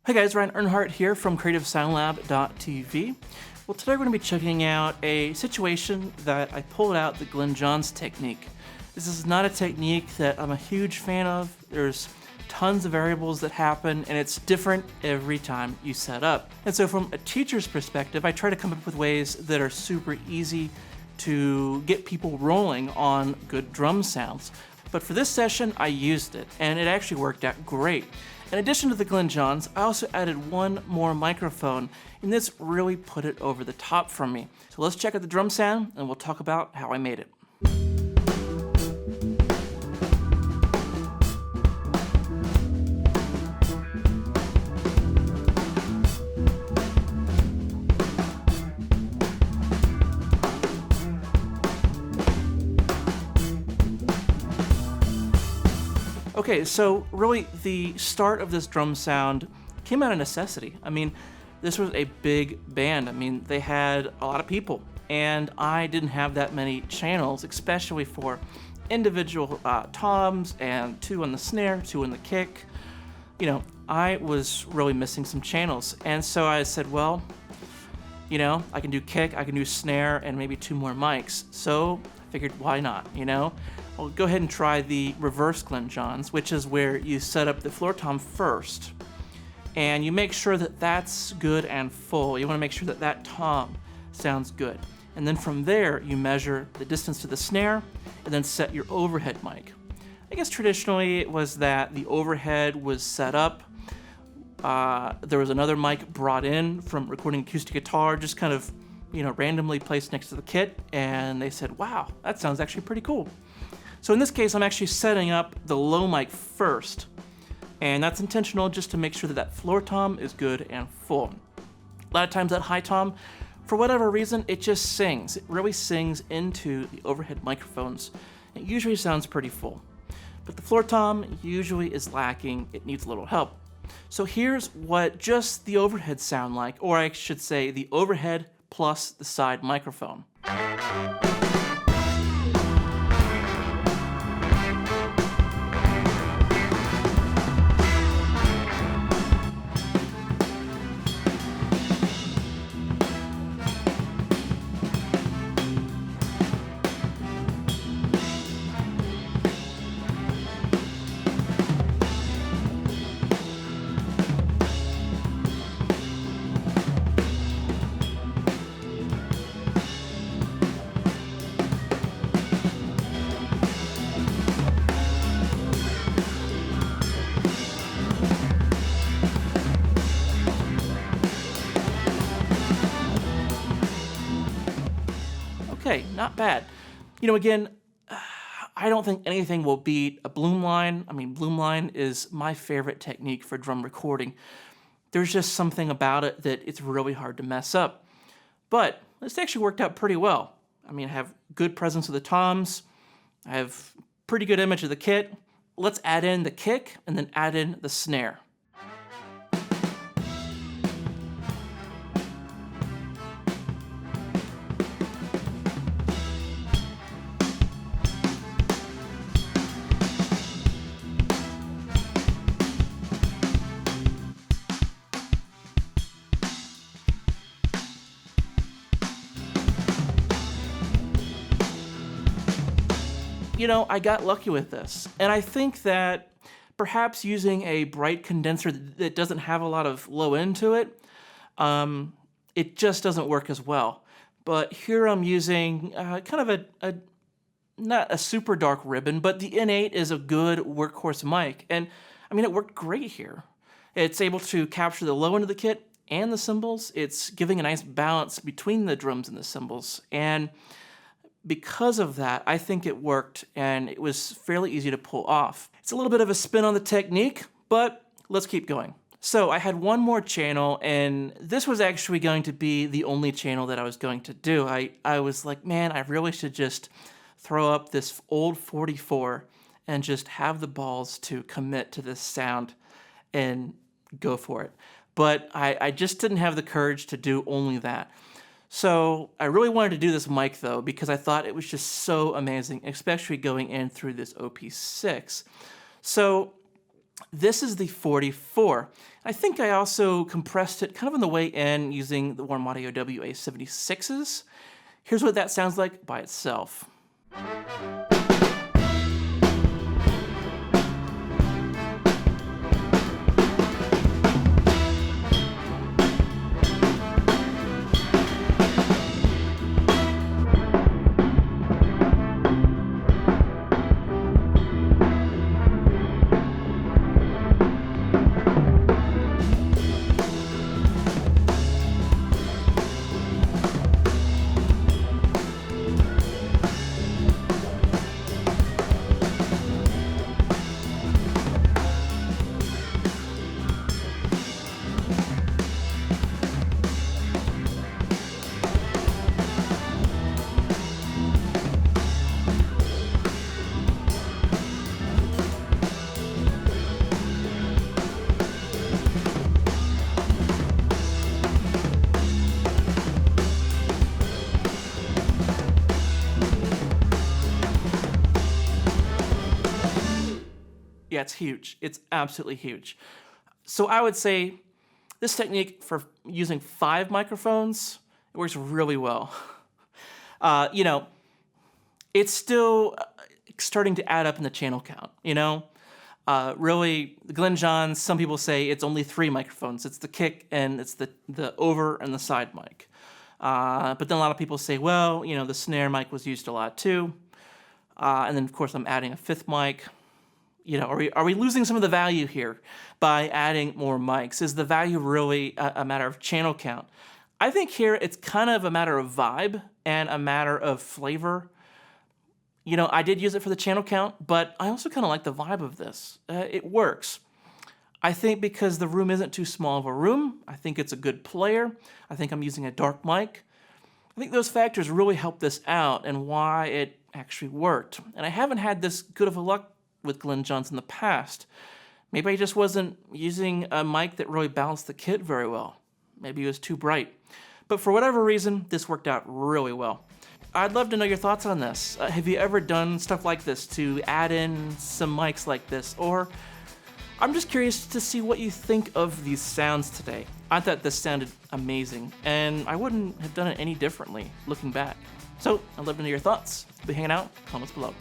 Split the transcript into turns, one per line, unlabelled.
Hey guys, Ryan Earnhardt here from CreativeSoundLab.tv. Well, today we're going to be checking out a situation that I pulled out the Glyn Johns technique. This is not a technique that I'm a huge fan of. There's tons of variables that happen, and it's different every time you set up. And so from a teacher's perspective, I try to come up with ways that are super easy to get people rolling on good drum sounds. But for this session, I used it, and it actually worked out great. In addition to the Glyn Johns, I also added one more microphone, and this really put it over the top for me. So let's check out the drum sound, and we'll talk about how I made it. Okay, so really the start of this drum sound came out of necessity. I mean, this was a big band. I mean, they had a lot of people, and I didn't have that many channels, especially for individual toms and 2 on the snare, 2 on the kick. You know, I was really missing some channels, and so I said, well, you know, I can do kick, I can do snare, and maybe 2 more mics. So I figured, why not, you know? I'll go ahead and try the reverse Glyn Johns, which is where you set up the floor tom first, and you make sure that that's good and full. You want to make sure that that tom sounds good. And then from there, you measure the distance to the snare, and then set your overhead mic. I guess traditionally it was that the overhead was set up. There was another mic brought in from recording acoustic guitar, just kind of, you know, randomly placed next to the kit, and they said, wow, that sounds actually pretty cool. So in this case, I'm actually setting up the low mic first, and that's intentional just to make sure that that floor tom is good and full. A lot of times that high tom, for whatever reason, it just sings. It really sings into the overhead microphones. It usually sounds pretty full. But the floor tom usually is lacking. It needs a little help. So here's what just the overhead sound like, or I should say the overhead plus the side microphone. Okay, not bad. You know, again, I don't think anything will beat a bloom line. I mean, bloom line is my favorite technique for drum recording. There's just something about it that it's really hard to mess up. But this actually worked out pretty well. I mean, I have good presence of the toms. I have pretty good image of the kit. Let's add in the kick and then add in the snare. You know, I got lucky with this, and I think that perhaps using a bright condenser that doesn't have a lot of low end to it, it just doesn't work as well. But here I'm using kind of a not a super dark ribbon, but the N8 is a good workhorse mic, and I mean, it worked great here. It's able to capture the low end of the kit and the cymbals. It's giving a nice balance between the drums and the cymbals, and because of that, I think it worked, and it was fairly easy to pull off. It's a little bit of a spin on the technique, but let's keep going. So I had one more channel, and this was actually going to be the only channel that I was going to do. I was like, man, I really should just throw up this old 44 and just have the balls to commit to this sound and go for it. But I just didn't have the courage to do only that. So I really wanted to do this mic though, because I thought it was just so amazing, especially going in through this OP6. So This is the 44. I think I also compressed it kind of on the way in using the Warm Audio WA76s. Here's what that sounds like by itself. Yeah, it's huge. It's absolutely huge. So I would say this technique for using 5 microphones, it works really well. You know, it's still starting to add up in the channel count, you know? Really, the Glyn Johns, some people say it's only 3 microphones. It's the kick and it's the over and the side mic. But then a lot of people say, well, you know, the snare mic was used a lot too. And then, of course, I'm adding a 5th mic. You know, are we losing some of the value here by adding more mics? Is the value really a matter of channel count? I think here it's kind of a matter of vibe and a matter of flavor. You know, I did use it for the channel count, but I also kind of like the vibe of this. It works. I think because the room isn't too small of a room, I think it's a good player. I think I'm using a dark mic. I think those factors really help this out and why it actually worked. And I haven't had this good of a luck with Glyn Johns in the past. Maybe I just wasn't using a mic that really balanced the kit very well. Maybe it was too bright. But for whatever reason, this worked out really well. I'd love to know your thoughts on this. Have you ever done stuff like this to add in some mics like this? Or I'm just curious to see what you think of these sounds today. I thought this sounded amazing, and I wouldn't have done it any differently looking back. So I'd love to know your thoughts. Be hanging out, comments below.